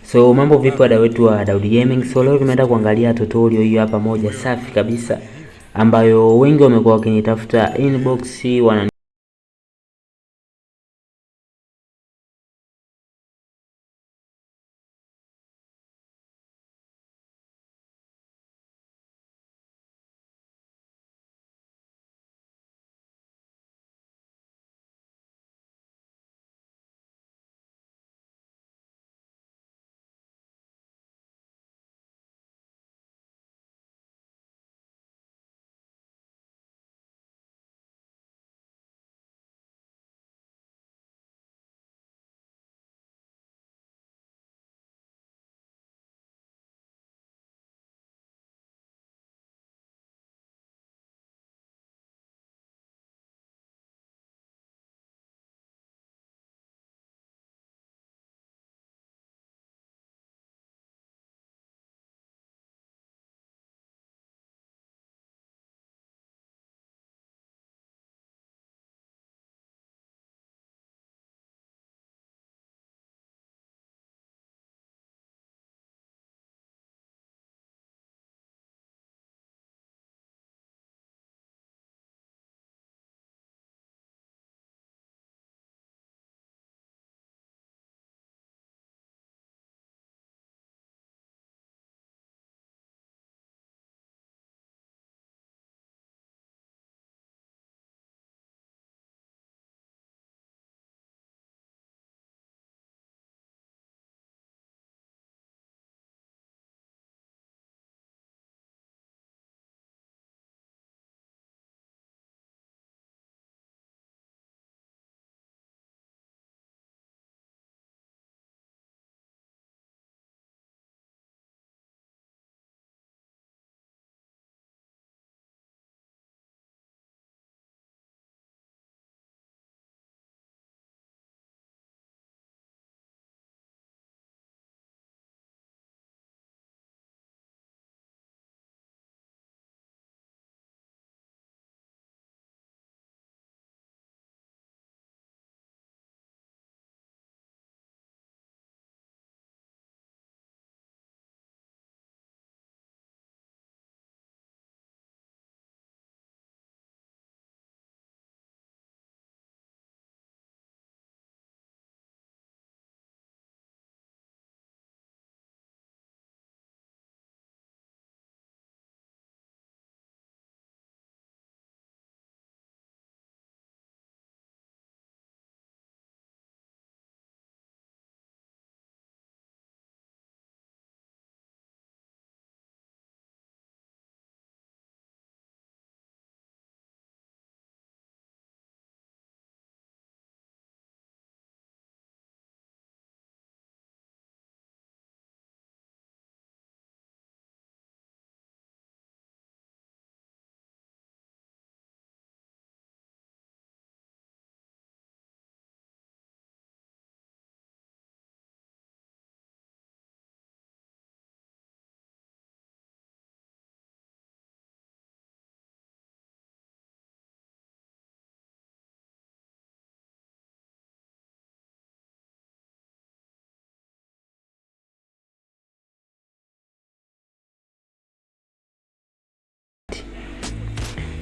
So mambo vipi wadau wetu wa Daudi Gaming? So leo tumeenda kuangalia tutorial hiyo hapa moja safi kabisa ambayo wengi wamekuwa wakinitafuta inbox wana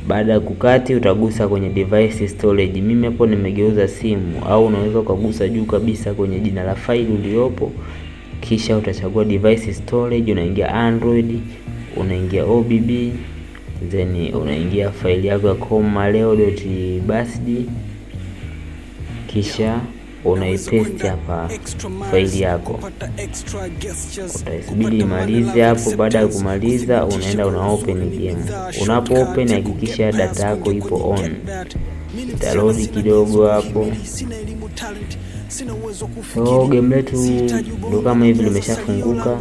baada ya kukati utagusa kwenye device storage. Mimi hapo nimegeuza simu, au unaweza ukagusa juu kabisa kwenye jina la faili uliopo, kisha utachagua device storage, unaingia Android, unaingia OBB, then unaingia faili yako ya comaleo.bsd, kisha unaipaste hapa faili yako. Utaisubiri imalize hapo. Baada ya kumaliza, unaenda una open game. Unapo open, hakikisha data yako ipo on. Download kidogo hapo. So game letu ndo kama hivi limeshafunguka.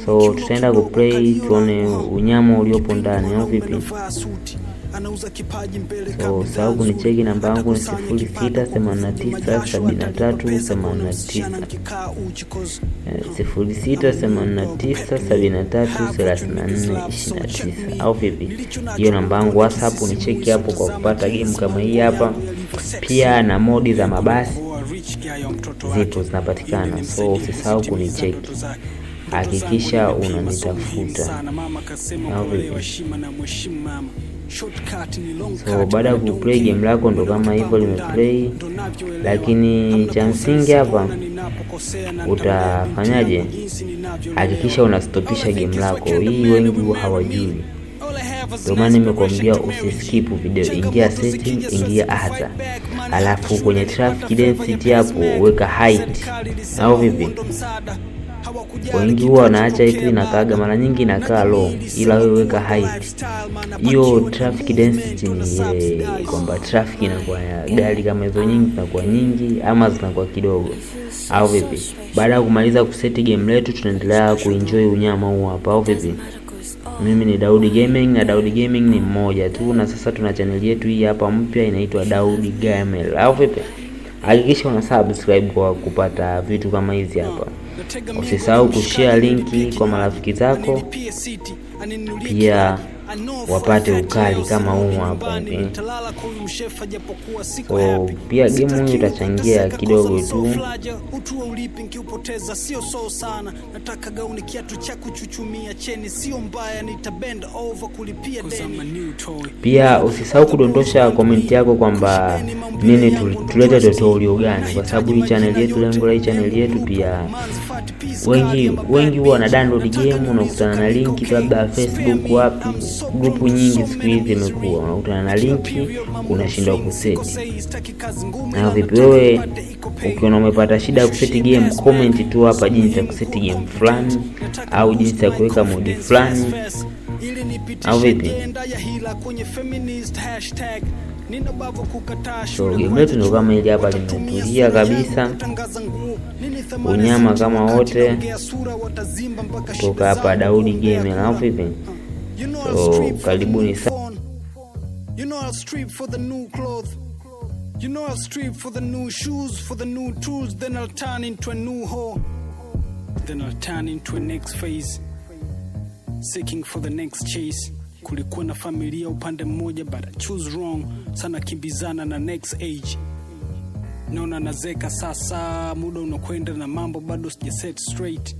So tutaenda kuplay tuone unyama uliopo ndani au vipi. So sawa, kunicheki namba yangu ni 0689733429 au vipi? Hiyo namba yangu WhatsApp, unicheki hapo kwa kupata game kama hii hapa. Pia na modi za mabasi zipo zinapatikana, so usisahau kunicheki, hakikisha unanitafuta. So baada ya kuplay game lako ndo kama hivyo limeplay, lakini cha msingi hapa utafanyaje? Hakikisha unastopisha game lako. Hii wengi hawajui, ndio maana nimekwambia usiskip video. Ingia setting, ingia hata, alafu kwenye traffic density hapo weka height, au vipi? Wengi huwa wanaacha itu inakaaga, mara nyingi inakaa low, ila wewe weka height. Hiyo traffic density ni ile kwamba traffic inakuwa gari kama hizo nyingi zinakuwa nyingi ama zinakuwa kidogo, au vipi? Baada ya kumaliza kuseti game letu, tunaendelea kuenjoy unyama huu hapa, au vipi? Mimi ni Daudi Gaming, na Daudi Gaming ni mmoja tu, na sasa tuna channel yetu hii hapa mpya inaitwa Daudi Gaming, au vipi? Hakikisha una subscribe kwa kupata vitu kama hizi hapa. Usisahau kushare linki kwa marafiki zako, pia wapate ukali kama huu hapa. So pia game hii itachangia kidogo tu. Pia usisahau kudondosha comment yako kwamba nini tulete tutorial gani, kwa sababu hii channel yetu, lengo la hii channel yetu pia wengi huwa na download game, unakutana na linki labda Facebook, wapi, grupu nyingi siku hizi imekuwa unakutana na linki unashindwa kuseti. Na vipi wewe ukiona umepata shida ya kuseti game, comment tu hapa jinsi ya kuseti game fulani au jinsi ya kuweka modi fulani, au vipi? So game letu ndio kama hili hapa, limetulia kabisa, unyama kama wote kutoka hapa Daudi Gaming, au vipi? So karibuni sana. You know I'll strip for the new clothes. You know I'll strip for the new shoes, for the new tools. Then I'll turn into a new hoe. Then I'll turn into a next phase, seeking for the next chase. Kulikuwa na familia upande mmoja, but I choose wrong. Sana kimbizana na next age. Naona nazeka sasa, muda unakwenda na mambo bado sija set straight.